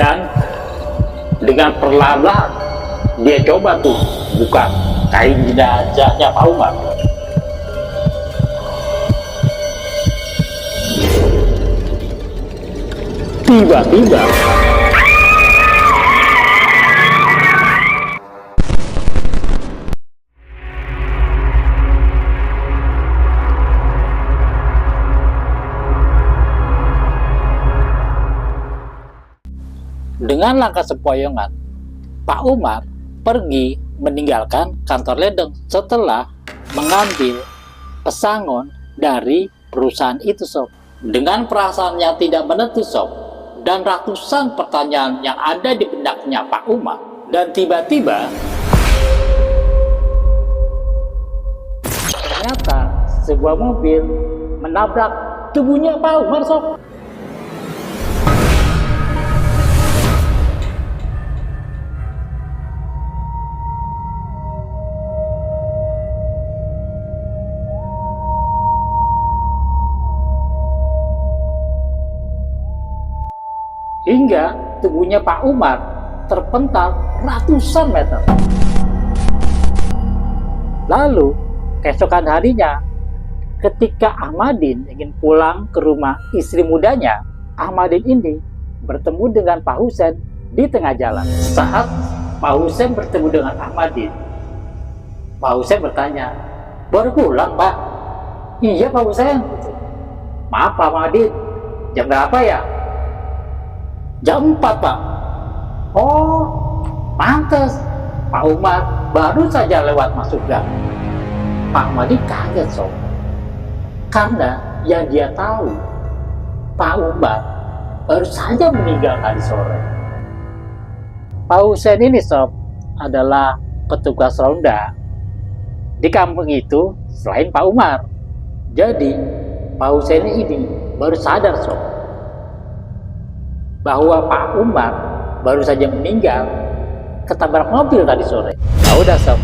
Dan dengan perlahan dia coba tuh buka kain jenazahnya Pak Umar. Tiba-tiba dengan langkah sempoyongan, Pak Umar pergi meninggalkan kantor ledeng setelah mengambil pesangon dari perusahaan itu, sob. Dengan perasaan yang tidak menentu, sob, dan ratusan pertanyaan yang ada di benaknya Pak Umar, dan tiba-tiba ternyata sebuah mobil menabrak tubuhnya Pak Umar, sob. Hingga tubuhnya Pak Umar terpental ratusan meter. Lalu, keesokan harinya, ketika Ahmadin ingin pulang ke rumah istri mudanya, Ahmadin ini bertemu dengan Pak Husein di tengah jalan. Saat Pak Husein bertemu dengan Ahmadin, Pak Husein bertanya, "Baru pulang, Pak?" "Iya, Pak Husein." "Maaf, Pak Ahmadin, jam berapa ya?" "Jam 4, Pak." "Oh, pantes. Pak Umar baru saja lewat masuk gang." Pak Ahmadi kaget, sob. Karena yang dia tahu, Pak Umar baru saja meninggal tadi sore. Pak Husein ini, sob, adalah petugas ronda di kampung itu selain Pak Umar. Jadi, Pak Husein ini baru sadar, sob, bahwa Pak Umar baru saja meninggal ketabrak mobil tadi sore. Nah udah, sob,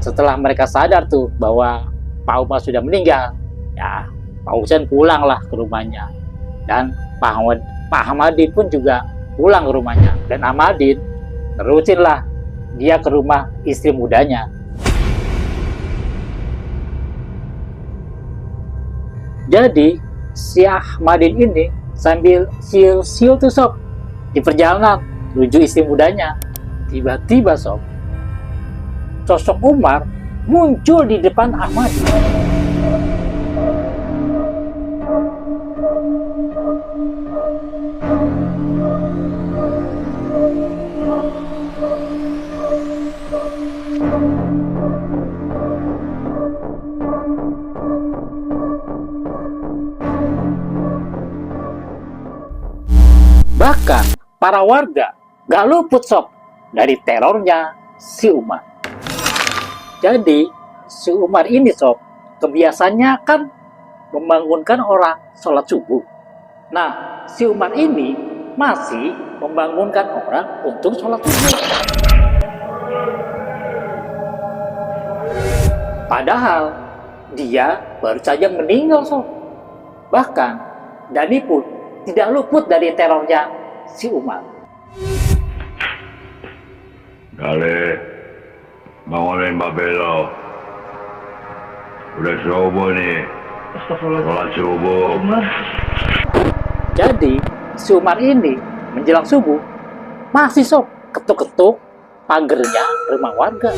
setelah mereka sadar tuh bahwa Pak Umar sudah meninggal, ya Pak Husein pulanglah ke rumahnya, dan Pak Ahmadin pun juga pulang ke rumahnya, dan Ahmadin terusinlah dia ke rumah istri mudanya. Jadi si Ahmadin ini sambil siul-siul tuh, sob, di perjalanan menuju istri mudanya. Tiba-tiba, sob, sosok Umar muncul di depan Ahmadin. Bahkan para warga gak luput, sob, dari terornya si Umar. Jadi si Umar ini, sob, kebiasaannya kan membangunkan orang sholat subuh. Nah, si Umar ini masih membangunkan orang untuk sholat subuh. Padahal dia baru saja meninggal, sob. Bahkan Dani pun tidak luput dari terornya si Umar. Dale, bangunin Mbak Belo. Udah subuh nih. Sholat subuh. Jadi si Umar ini menjelang subuh masih, sob, ketuk-ketuk pagernya rumah warga.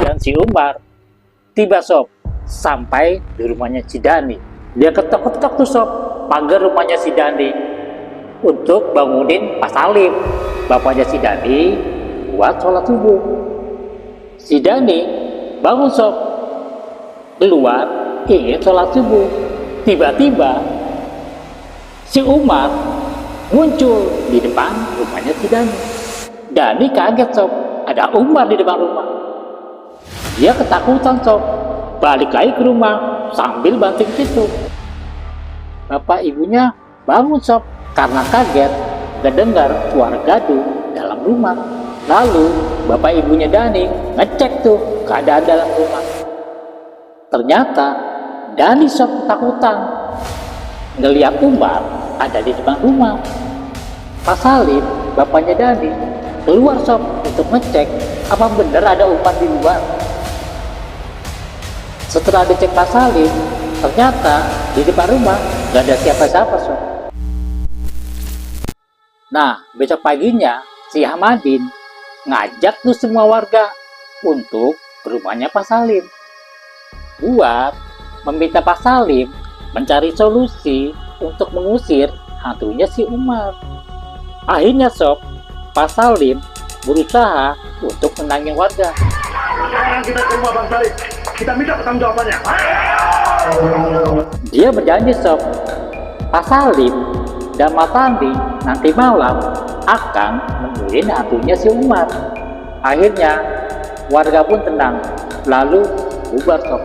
Dan si Umar tiba, sob, sampai di rumahnya si Dani. Dia ketok-ketok tuh, sob, pagar rumahnya si Dani untuk bangunin Pak Salim, bapaknya si Dani, buat sholat subuh. Si Dani bangun, sob, keluar ingin sholat subuh. Tiba-tiba si Umar muncul di depan rumahnya si Dani. Dani kaget, sob, ada Umar di depan rumah. Dia ketakutan, sob, balik lagi ke rumah sambil banting pintu. Bapak ibunya bangun, sob, karena kaget dan dengar suara gaduh dalam rumah. Lalu bapak ibunya Dani ngecek tuh keadaan dalam rumah. Ternyata Dani, sob, ketakutan ngeliat Umar ada di depan rumah. Pak Salim, bapaknya Dani, keluar sob untuk ngecek apa benar ada Umar di luar. Setelah dicek Pak Salim, ternyata di depan rumah gak ada siapa-siapa sob. Nah, besok paginya si Ahmadin ngajak tuh semua warga untuk ke rumahnya Pak Salim buat meminta Pak Salim mencari solusi untuk mengusir hantunya si Umar. Akhirnya sob, Pak Salim berusaha untuk menenangin warga. Sekarang kita ke rumah Bang Salim. Kita minta pertanggungjawabannya. Dia berjanji sob, Pak Salim dan Mas Andi nanti malam akan nemuin hantunya si Umar. Akhirnya warga pun tenang, lalu bubar sob.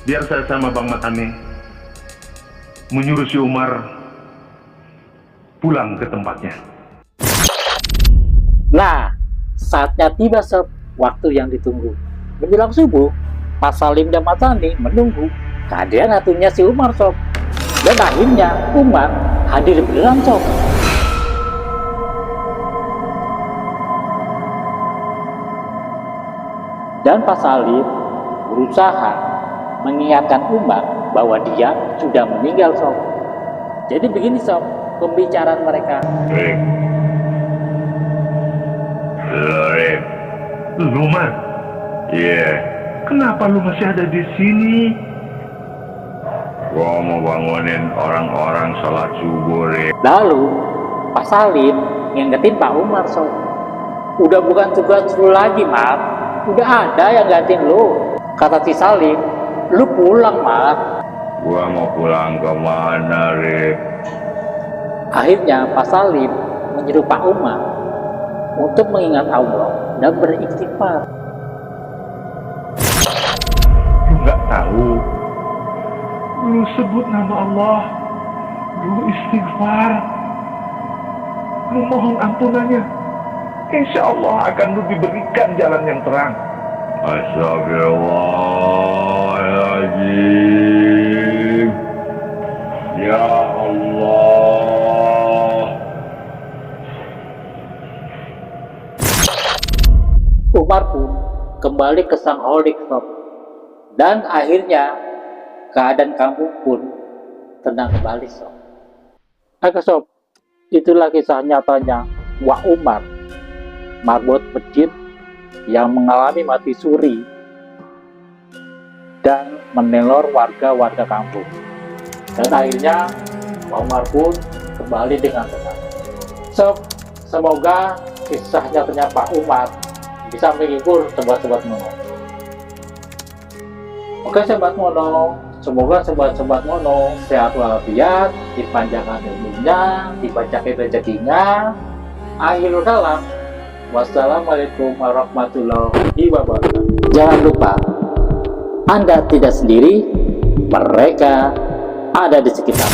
Biar saya sama Bang Matani menyuruh si Umar pulang ke tempatnya. Nah, saatnya tiba sob, waktu yang ditunggu. Menjelang subuh, Pak Salim dan Mas Andi menunggu kehadiran hantunya si Umar sob. Dan akhirnya Umar hadir beneran sob. Dan Pak Salim berusaha mengingatkan Umar bahwa dia sudah meninggal sob. Jadi begini sob, pembicaraan mereka. Rip. Rip. Lu, Man? Iya. Kenapa lu masih ada di sini? Gua mau bangunin orang-orang sholat subuh, Rip. Lalu Pak Salim ngingetin Pak Umar sob. Udah bukan tugas lu lagi, Mar. Udah ada yang gantiin lu. Kata si Salim, lu pulang, Mar. Gua mau pulang ke mana, Rip? Akhirnya Pak Salim menyuruh Pak Umar untuk mengingat Allah dan beristighfar. Lu nggak tahu? Lu sebut nama Allah, lu istighfar, lu mohon ampunannya. Insya Allah akan lu diberikan jalan yang terang. Astagfirullahaladzim. Ya Allah. Umar pun kembali ke sang holik sob. Dan akhirnya keadaan kampung pun tenang kembali sob. Oke sob, itulah kisah nyatanya Wak Umar, marbot masjid yang mengalami mati suri dan meneror warga-warga kampung. Dan akhirnya Wak Umar pun kembali dengan tenang. Sob, semoga kisah nyatanya Pak Umar bisa menghibur sobat-sobat Mono. Oke sobat Mono, semoga sobat-sobat Mono sehat walafiat, dipanjangkan ilmunya, dibacakan rezekinya. Akhirul kalam, wassalamualaikum warahmatullahi wabarakatuh. Jangan lupa, Anda tidak sendiri, mereka ada di sekitar.